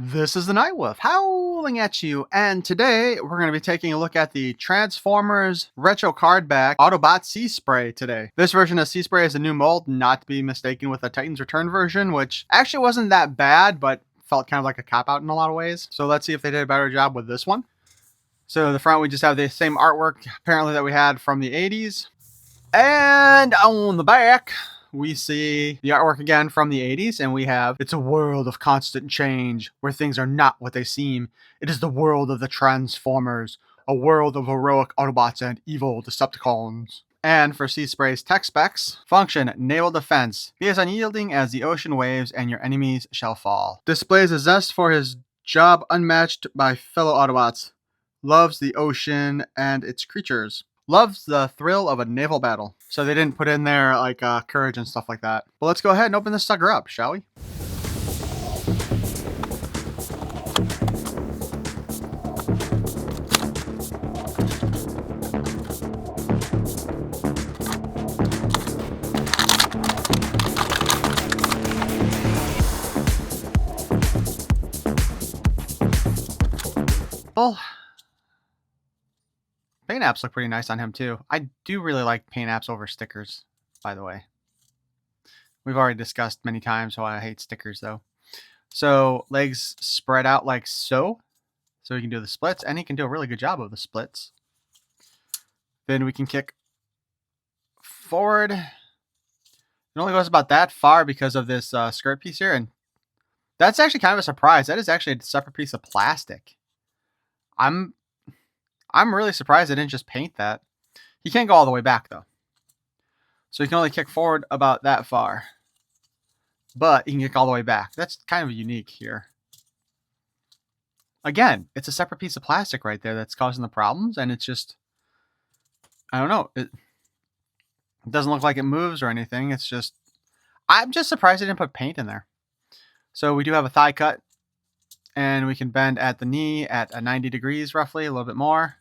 This is the Night Wolf howling at you, and today we're going to be taking a look at the Transformers Retro Card Back Autobot Seaspray today. This version of Seaspray is a new mold, not to be mistaken with the Titans Return version, which actually wasn't that bad, but felt kind of like a cop-out in a lot of ways. So let's see if they did a better job with this one. So the front, we just have the same artwork, apparently, that we had from the 80s. And on the back, we see the artwork again from the 80s, and we have, "It's a world of constant change, where things are not what they seem. It is the world of the Transformers, a world of heroic Autobots and evil Decepticons." And for Seaspray's tech specs, function, naval defense. Be as unyielding as the ocean waves, and your enemies shall fall. Displays a zest for his job unmatched by fellow Autobots. Loves the ocean and its creatures. Loves the thrill of a naval battle. So they didn't put in there like courage and stuff like that. But let's go ahead and open this sucker up, shall we? Well, paint apps look pretty nice on him too. I do really like paint apps over stickers, by the way. We've already discussed many times why I hate stickers though. So legs spread out like so. So he can do the splits, and he can do a really good job of the splits. Then we can kick forward. It only goes about that far because of this skirt piece here, and that's actually kind of a surprise. That is actually a separate piece of plastic. I'm really surprised they didn't just paint that. He can't go all the way back though. So he can only kick forward about that far. But he can kick all the way back. That's kind of unique here. Again, it's a separate piece of plastic right there that's causing the problems, and it's just, I don't know. It doesn't look like it moves or anything. It's just, I'm just surprised they didn't put paint in there. So we do have a thigh cut, and we can bend at the knee at a 90 degrees roughly, a little bit more.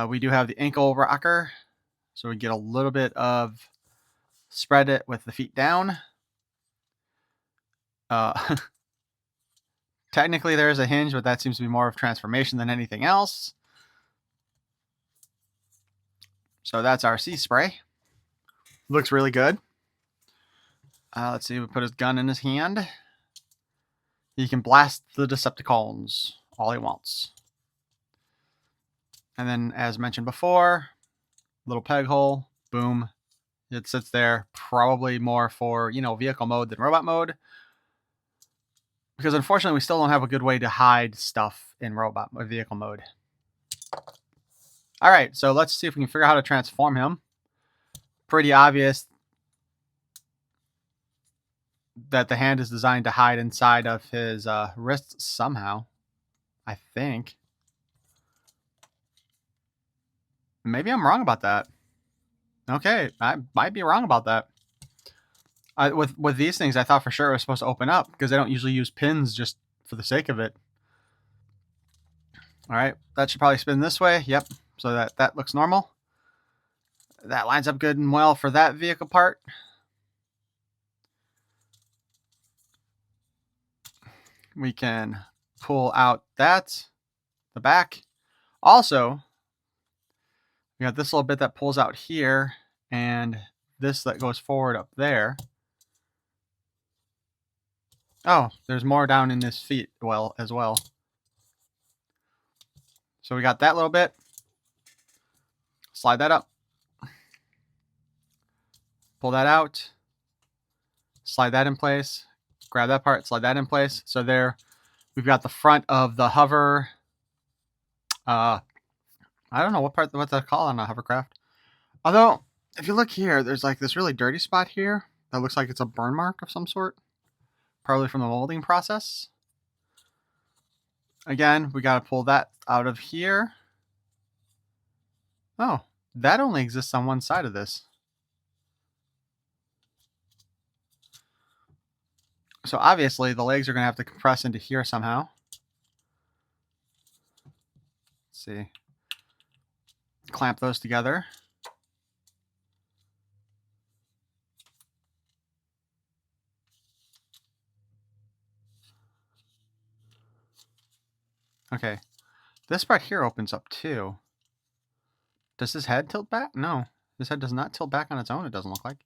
We do have the ankle rocker, so we get a little bit of spread it with the feet down. Technically there is a hinge, but that seems to be more of transformation than anything else. So that's our Seaspray. Looks really good. Let's see, we put his gun in his hand. He can blast the Decepticons all he wants. And then, as mentioned before, little peg hole, boom. It sits there, probably more for, vehicle mode than robot mode. Because unfortunately, we still don't have a good way to hide stuff in robot or vehicle mode. All right, so let's see if we can figure out how to transform him. Pretty obvious that the hand is designed to hide inside of his wrists somehow, I think. Maybe I'm wrong about that. Okay, I might be wrong about that. With these things, I thought for sure it was supposed to open up because they don't usually use pins just for the sake of it. All right, that should probably spin this way. Yep, so that looks normal. That lines up good and well for that vehicle part. We can pull out the back. Also, we got this little bit that pulls out here, and this that goes forward up there. Oh, there's more down in his feet as well. So we got that little bit. Slide that up. Pull that out. Slide that in place. Grab that part, slide that in place. So there, we've got the front of the hover. I don't know what they call on a hovercraft. Although, if you look here, there's like this really dirty spot here that looks like it's a burn mark of some sort. Probably from the molding process. Again, we got to pull that out of here. Oh, that only exists on one side of this. So obviously the legs are going to have to compress into here somehow. Let's see. Clamp those together. Okay. This part here opens up too. Does his head tilt back? No. His head does not tilt back on its own, it doesn't look like.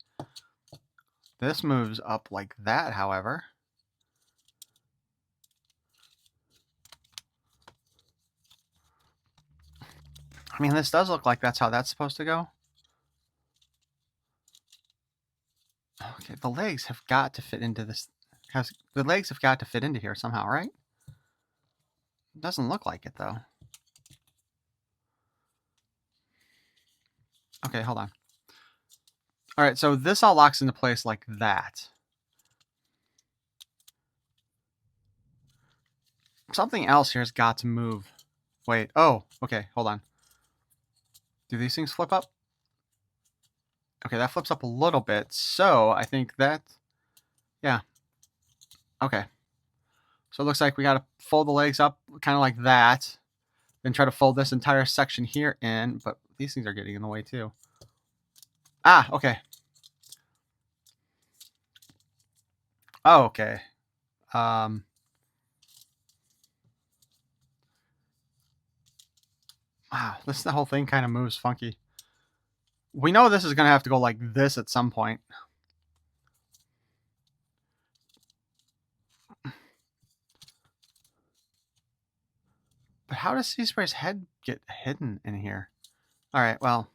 This moves up like that, however. I mean, this does look like that's how that's supposed to go. Okay, the legs have got to fit into this. The legs have got to fit into here somehow, right? It doesn't look like it, though. Okay, hold on. All right, so this all locks into place like that. Something else here has got to move. Wait, oh, okay, hold on. Do these things flip up? Okay, that flips up a little bit, so I think that, yeah. Okay. So it looks like we got to fold the legs up kind of like that, then try to fold this entire section here in, but these things are getting in the way too. Ah, okay. Oh, okay. Wow, the whole thing kind of moves funky. We know this is going to have to go like this at some point. But how does Seaspray's head get hidden in here? All right, well,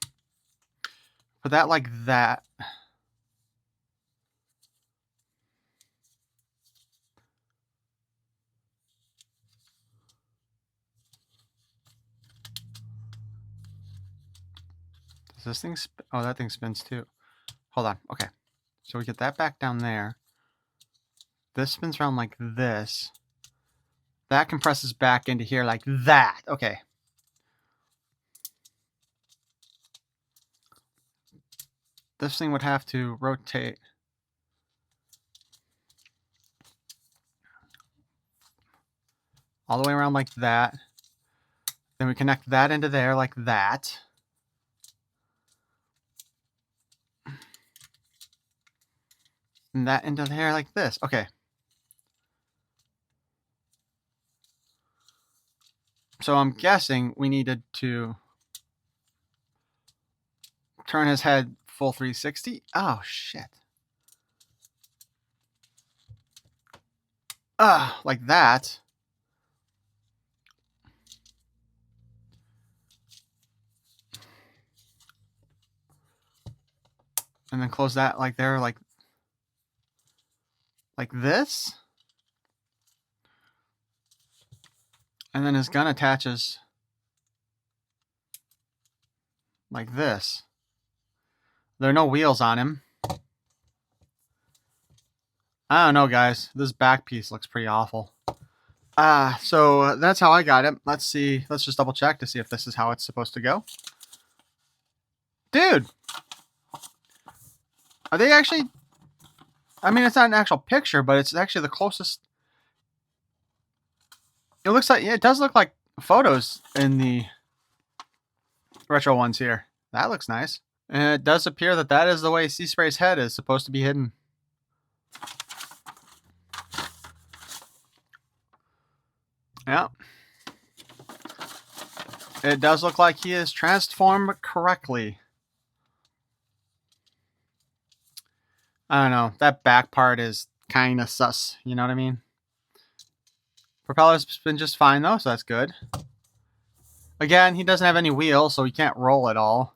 put that like that. Does this thing spin? Oh, that thing spins too. Hold on. Okay. So we get that back down there. This spins around like this. That compresses back into here like that. Okay. This thing would have to rotate. All the way around like that. Then we connect that into there like that. And that into there like this. Okay. So I'm guessing we needed to turn his head full 360. Oh, shit. Like that. And then close that like there, like this. And then his gun attaches like this. There are no wheels on him. I don't know, guys. This back piece looks pretty awful. So that's how I got it. Let's see. Let's just double check to see if this is how it's supposed to go. Dude! Are they actually... I mean, it's not an actual picture, but it's actually the closest... It looks like... It does look like photos in the retro ones here. That looks nice. And it does appear that that is the way Seaspray's head is supposed to be hidden. Yeah. It does look like he is transformed correctly. I don't know. That back part is kind of sus. You know what I mean? Propeller's been just fine, though, so that's good. Again, he doesn't have any wheels, so he can't roll at all.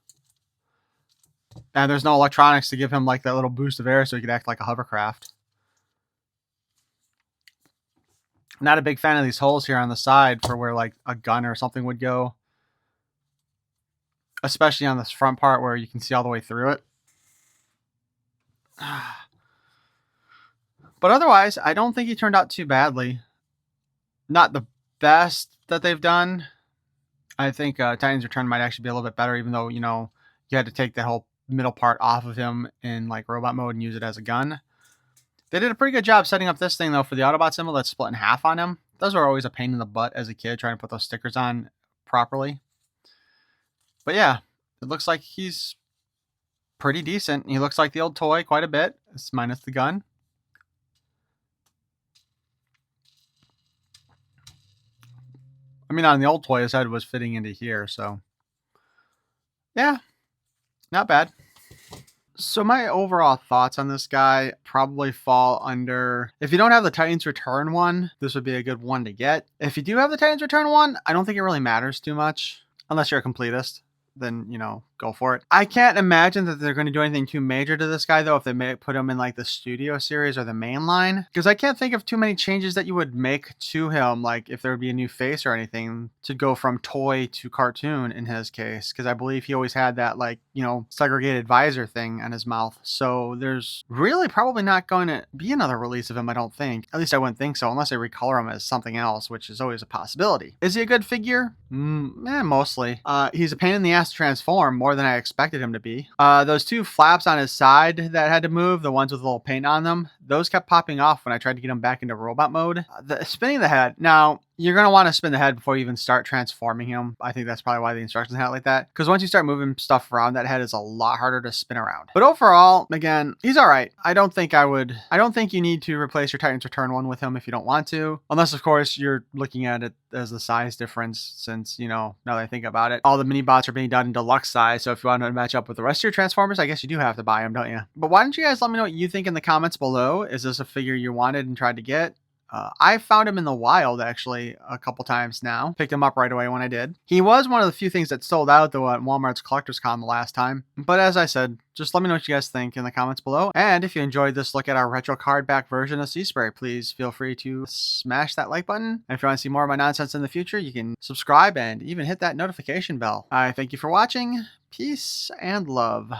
And there's no electronics to give him like that little boost of air so he could act like a hovercraft. Not a big fan of these holes here on the side for where like a gun or something would go. Especially on this front part where you can see all the way through it. But otherwise, I don't think he turned out too badly. Not the best that they've done. I think Titan's Return might actually be a little bit better, even though, you know, you had to take that whole middle part off of him in like robot mode and use it as a gun. They did a pretty good job setting up this thing, though, for the Autobot symbol that's split in half on him. Those were always a pain in the butt as a kid, trying to put those stickers on properly. But yeah, it looks like he's pretty decent. He looks like the old toy quite a bit, minus the gun. I mean, on the old toy, his head was fitting into here, so yeah, not bad. So my overall thoughts on this guy probably fall under, if you don't have the Titans Return one, this would be a good one to get. If you do have the Titans Return one, I don't think it really matters too much, unless you're a completist. Then, you know, go for it. I can't imagine that they're going to do anything too major to this guy, though, if they may put him in like the studio series or the main line, because I can't think of too many changes that you would make to him, like if there would be a new face or anything to go from toy to cartoon in his case, because I believe he always had that, like, you know, segregated visor thing on his mouth. So there's really probably not going to be another release of him, I don't think. At least I wouldn't think so, unless they recolor him as something else, which is always a possibility. Is he a good figure? Mostly. He's a pain in the ass to transform, more than I expected him to be. Those two flaps on his side that had to move, the ones with a little paint on them, those kept popping off when I tried to get him back into robot mode. Spinning the head. Now, you're going to want to spin the head before you even start transforming him. I think that's probably why the instructions had it like that. Because once you start moving stuff around, that head is a lot harder to spin around. But overall, again, he's all right. I don't think you need to replace your Titans Return one with him if you don't want to. Unless, of course, you're looking at it as the size difference, since, you know, now that I think about it, all the mini bots are being done in deluxe size. So if you want to match up with the rest of your Transformers, I guess you do have to buy them, don't you? But why don't you guys let me know what you think in the comments below? Is this a figure you wanted and tried to get? I found him in the wild, actually, a couple times now. Picked him up right away when I did. He was one of the few things that sold out, though, at Walmart's Collectcon the last time. But as I said, just let me know what you guys think in the comments below. And if you enjoyed this look at our retro card back version of Seaspray, please feel free to smash that like button. And if you want to see more of my nonsense in the future, you can subscribe and even hit that notification bell. I thank you for watching. Peace and love.